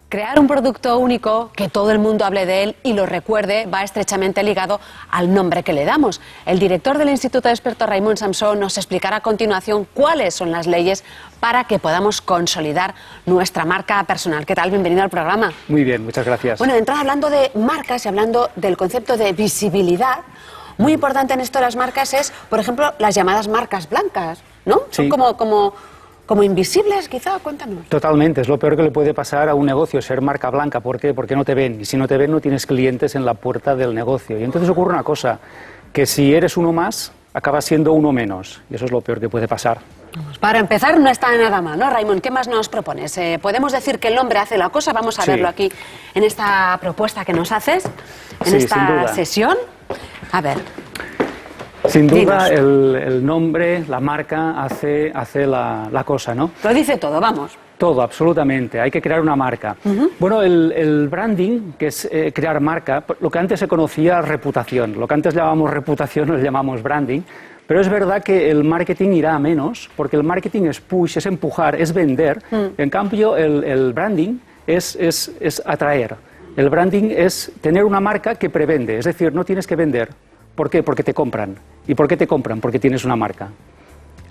Crear un producto único, que todo el mundo hable de él y lo recuerde, va estrechamente ligado al nombre que le damos. El director del Instituto de Expertos, Raimon Samsó, nos explicará a continuación cuáles son las leyes para que podamos consolidar nuestra marca personal. ¿Qué tal? Bienvenido al programa. Muy bien, muchas gracias. Bueno, de entrada, hablando de marcas y hablando del concepto de visibilidad, muy importante en esto de las marcas es, por ejemplo, las llamadas marcas blancas, ¿no? Sí. Son como invisibles, quizá. Cuéntanos. Totalmente, es lo peor que le puede pasar a un negocio, ser marca blanca. ¿Por qué? Porque no te ven, y si no te ven no tienes clientes en la puerta del negocio. Y entonces ocurre una cosa, que si eres uno más, acabas siendo uno menos, y eso es lo peor que puede pasar. Para empezar, no está nada mal, ¿no, Raimon? ¿Qué más nos propones? ¿Podemos decir que el hombre hace la cosa? Vamos a verlo aquí en esta propuesta que nos haces, en esta sesión. A ver. Sin duda, el nombre, la marca, hace la cosa, ¿no? Lo dice todo, vamos. Todo, absolutamente. Hay que crear una marca. Bueno, el branding, que es crear marca, lo que antes se conocía reputación. Lo que antes llamábamos reputación, lo llamamos branding. Pero es verdad que el marketing irá a menos, porque el marketing es push, es empujar, es vender. En cambio, el branding es atraer. El branding es tener una marca que prevende, es decir, no tienes que vender. ¿Por qué? Porque te compran. ¿Y por qué te compran? Porque tienes una marca.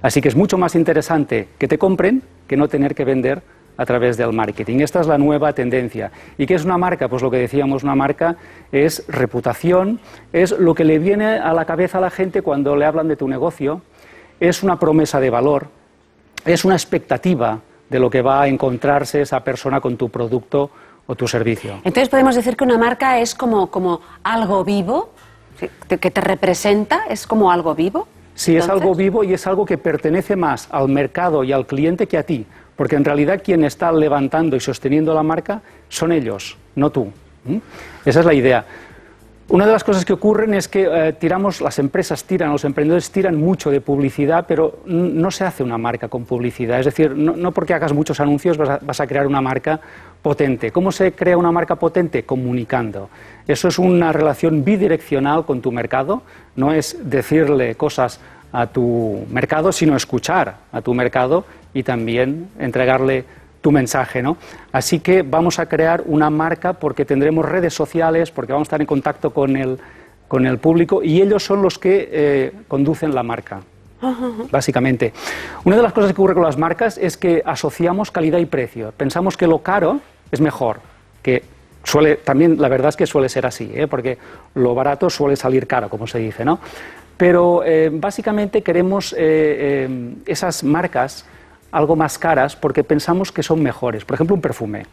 Así que es mucho más interesante que te compren que no tener que vender a través del marketing. Esta es la nueva tendencia. ¿Y qué es una marca? Pues lo que decíamos, una marca es reputación, es lo que le viene a la cabeza a la gente cuando le hablan de tu negocio, es una promesa de valor, es una expectativa de lo que va a encontrarse esa persona con tu producto o tu servicio. Entonces podemos decir que una marca es como algo vivo, que te representa, es como algo vivo. Sí, es algo vivo y es algo que pertenece más al mercado y al cliente que a ti, porque en realidad quien está levantando y sosteniendo la marca son ellos, no tú. Esa es la idea. Una de las cosas que ocurren es que las empresas tiran, los emprendedores tiran mucho de publicidad, pero no se hace una marca con publicidad. Es decir, no porque hagas muchos anuncios vas a crear una marca potente. ¿Cómo se crea una marca potente? Comunicando. Eso es una relación bidireccional con tu mercado. No es decirle cosas a tu mercado, sino escuchar a tu mercado y también entregarle tu mensaje, ¿no? Así que vamos a crear una marca porque tendremos redes sociales, porque vamos a estar en contacto con el público y ellos son los que conducen la marca, básicamente. Una de las cosas que ocurre con las marcas es que asociamos calidad y precio. Pensamos que lo caro es mejor, que también la verdad es que suele ser así, porque lo barato suele salir caro, como se dice, ¿no? Pero básicamente queremos esas marcas algo más caras porque pensamos que son mejores. Por ejemplo, un perfume.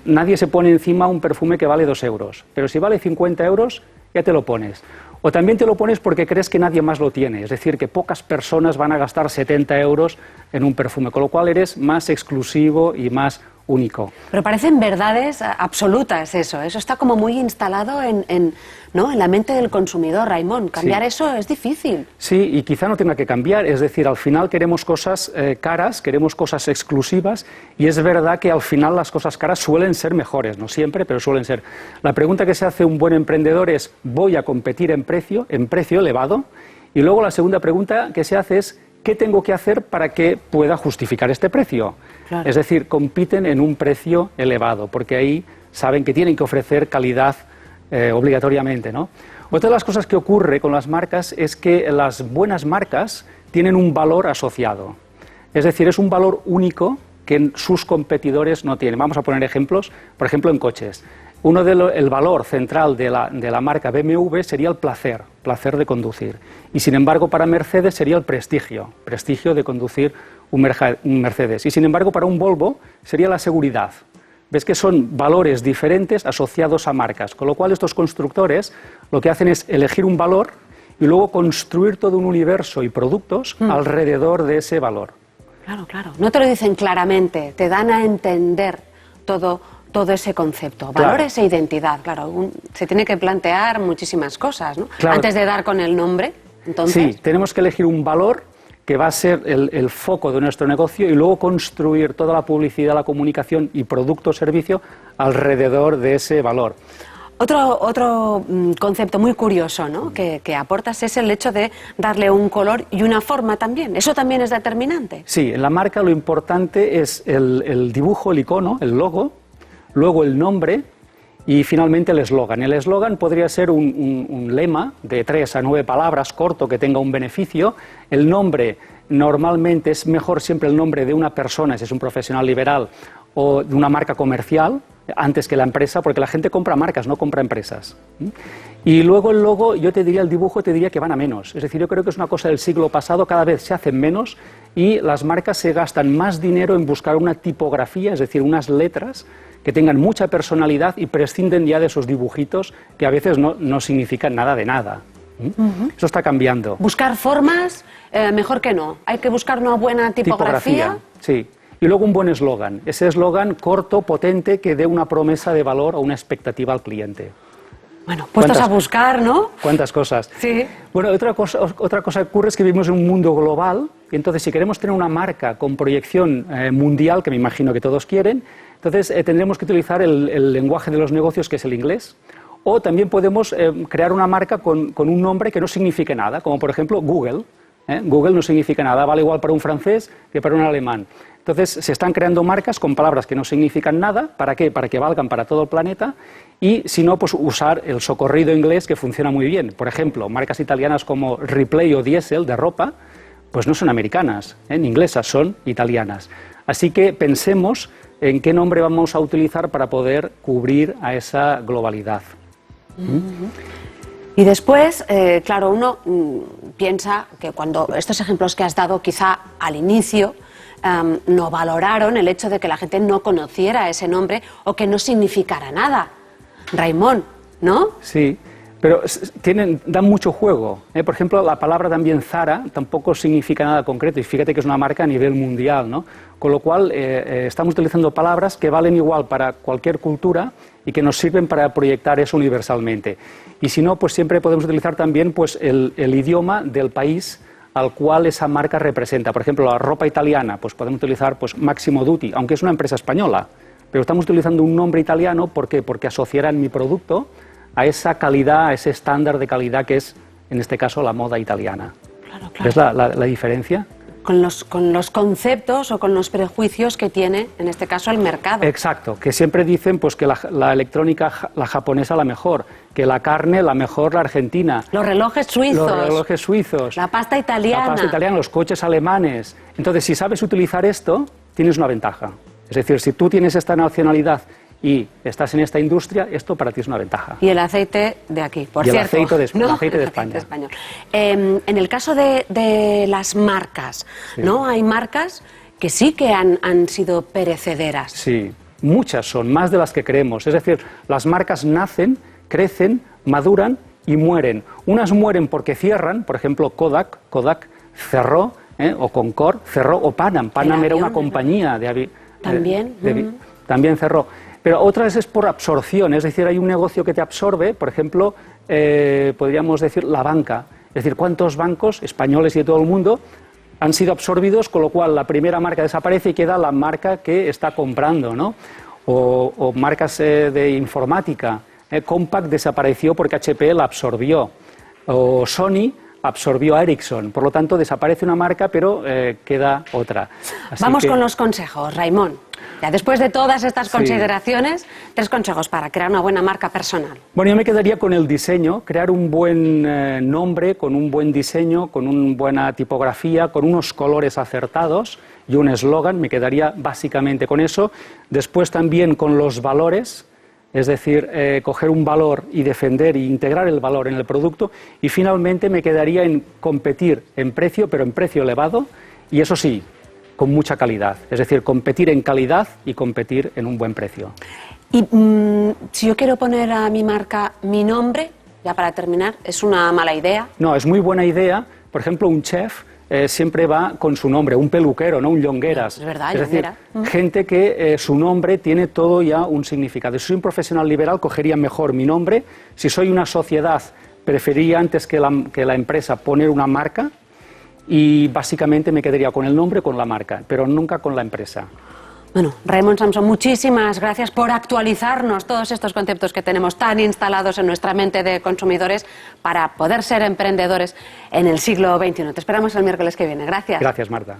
Nadie se pone encima un perfume que vale 2 euros, pero si vale 50 euros ya te lo pones. O también te lo pones porque crees que nadie más lo tiene, es decir, que pocas personas van a gastar 70 euros en un perfume, con lo cual eres más exclusivo y más único. Pero parecen verdades absolutas eso está como muy instalado en la mente del consumidor, Raimon. Cambiar eso es difícil. Sí, y quizá no tenga que cambiar, es decir, al final queremos cosas caras, queremos cosas exclusivas, y es verdad que al final las cosas caras suelen ser mejores, no siempre, pero suelen ser. La pregunta que se hace un buen emprendedor es, ¿voy a competir en precio elevado? Y luego la segunda pregunta que se hace es, ¿qué tengo que hacer para que pueda justificar este precio? Claro. Es decir, compiten en un precio elevado, porque ahí saben que tienen que ofrecer calidad obligatoriamente, ¿no? Otra de las cosas que ocurre con las marcas es que las buenas marcas tienen un valor asociado. Es decir, es un valor único que sus competidores no tienen. Vamos a poner ejemplos, por ejemplo, en coches. El valor central de la marca BMW sería el placer de conducir. Y sin embargo, para Mercedes sería el prestigio de conducir un Mercedes. Y sin embargo, para un Volvo sería la seguridad. Ves que son valores diferentes asociados a marcas, con lo cual estos constructores lo que hacen es elegir un valor y luego construir todo un universo y productos alrededor de ese valor. Claro, claro. No te lo dicen claramente, te dan a entender todo ese concepto, valores e identidad, claro, se tiene que plantear muchísimas cosas, ¿no? Claro. Antes de dar con el nombre, entonces. Sí, tenemos que elegir un valor que va a ser el foco de nuestro negocio y luego construir toda la publicidad, la comunicación y producto o servicio alrededor de ese valor. Otro concepto muy curioso, ¿no?, que aportas es el hecho de darle un color y una forma también. ¿Eso también es determinante? Sí, en la marca lo importante es el dibujo, el icono, el logo, luego el nombre y finalmente el eslogan. El eslogan podría ser un lema de 3 a 9 palabras, corto, que tenga un beneficio. El nombre, normalmente es mejor siempre el nombre de una persona, si es un profesional liberal, o de una marca comercial, antes que la empresa, porque la gente compra marcas, no compra empresas. Y luego el logo, yo te diría, el dibujo te diría que van a menos. Es decir, yo creo que es una cosa del siglo pasado, cada vez se hacen menos y las marcas se gastan más dinero en buscar una tipografía, es decir, unas letras que tengan mucha personalidad y prescinden ya de esos dibujitos que a veces no significan nada de nada. Eso está cambiando. Buscar formas, mejor que no. Hay que buscar una buena tipografía. Sí. Y luego un buen eslogan. Ese eslogan corto, potente, que dé una promesa de valor o una expectativa al cliente. Bueno, puestos a buscar, ¿no? ¿Cuántas cosas? Sí. Bueno, otra cosa que ocurre es que vivimos en un mundo global y entonces si queremos tener una marca con proyección mundial, que me imagino que todos quieren, entonces tendremos que utilizar el lenguaje de los negocios, que es el inglés. O también podemos crear una marca con un nombre que no signifique nada, como por ejemplo Google. Google no significa nada, vale igual para un francés que para un alemán. Entonces se están creando marcas con palabras que no significan nada. ¿Para qué? Para que valgan para todo el planeta y si no, pues usar el socorrido inglés que funciona muy bien. Por ejemplo, marcas italianas como Ripley o Diesel de ropa, pues no son americanas, ni inglesas, son italianas. Así que pensemos en qué nombre vamos a utilizar para poder cubrir a esa globalidad. Y después, claro, uno piensa que cuando estos ejemplos que has dado quizá al inicio no valoraron el hecho de que la gente no conociera ese nombre o que no significara nada. Raimon, ¿no? Sí, pero dan mucho juego. Por ejemplo, la palabra también Zara tampoco significa nada concreto y fíjate que es una marca a nivel mundial, ¿no? Con lo cual estamos utilizando palabras que valen igual para cualquier cultura y que nos sirven para proyectar eso universalmente. Y si no, pues siempre podemos utilizar también pues, el idioma del país al cual esa marca representa. Por ejemplo, la ropa italiana, pues podemos utilizar pues, Massimo Dutti, aunque es una empresa española, pero estamos utilizando un nombre italiano, ¿por qué? Porque asociarán mi producto a esa calidad, a ese estándar de calidad que es, en este caso, la moda italiana. Claro. ¿Ves la diferencia? Con los conceptos o con los prejuicios que tiene, en este caso, el mercado. Exacto, que siempre dicen pues, que la electrónica, la japonesa, la mejor, que la carne, la mejor, la argentina. Los relojes suizos. Los relojes suizos. La pasta italiana. La pasta italiana, los coches alemanes. Entonces, si sabes utilizar esto, tienes una ventaja. Es decir, si tú tienes esta nacionalidad y estás en esta industria, esto para ti es una ventaja. Y el aceite de aquí, por cierto. El aceite de España. ¿No? Aceite de España. Español. En el caso de las marcas, sí. ¿No? Hay marcas que sí que han sido perecederas. Sí, muchas son, más de las que creemos. Es decir, las marcas nacen, crecen, maduran y mueren. Unas mueren porque cierran, por ejemplo, Kodak cerró, o Concord cerró, o Panam era una compañía de avión. También cerró. Pero otras es por absorción, es decir, hay un negocio que te absorbe, por ejemplo, podríamos decir la banca. Es decir, ¿cuántos bancos españoles y de todo el mundo han sido absorbidos, con lo cual la primera marca desaparece y queda la marca que está comprando, ¿no? O marcas de informática. Compaq desapareció porque HP la absorbió. O Sony absorbió a Ericsson. Por lo tanto, desaparece una marca, pero queda otra. Vamos con los consejos, Raimon. Ya después de todas estas consideraciones, 3 consejos para crear una buena marca personal. Bueno, yo me quedaría con el diseño, crear un buen nombre, con un buen diseño, con una buena tipografía, con unos colores acertados y un eslogan, me quedaría básicamente con eso. Después también con los valores, es decir, coger un valor y defender e integrar el valor en el producto. Y finalmente me quedaría en competir en precio, pero en precio elevado, y eso sí, con mucha calidad, es decir, competir en calidad y competir en un buen precio. Y si yo quiero poner a mi marca mi nombre, ya para terminar, ¿es una mala idea? No, es muy buena idea. Por ejemplo, un chef siempre va con su nombre, un peluquero, no un Llongueras. Es verdad, es decir, gente que su nombre tiene todo ya un significado. Si soy un profesional liberal, cogería mejor mi nombre. Si soy una sociedad, preferiría antes que la empresa poner una marca. Y básicamente me quedaría con el nombre, con la marca, pero nunca con la empresa. Bueno, Raimon Samson, muchísimas gracias por actualizarnos todos estos conceptos que tenemos tan instalados en nuestra mente de consumidores para poder ser emprendedores en el siglo XXI. Te esperamos el miércoles que viene. Gracias. Gracias, Marta.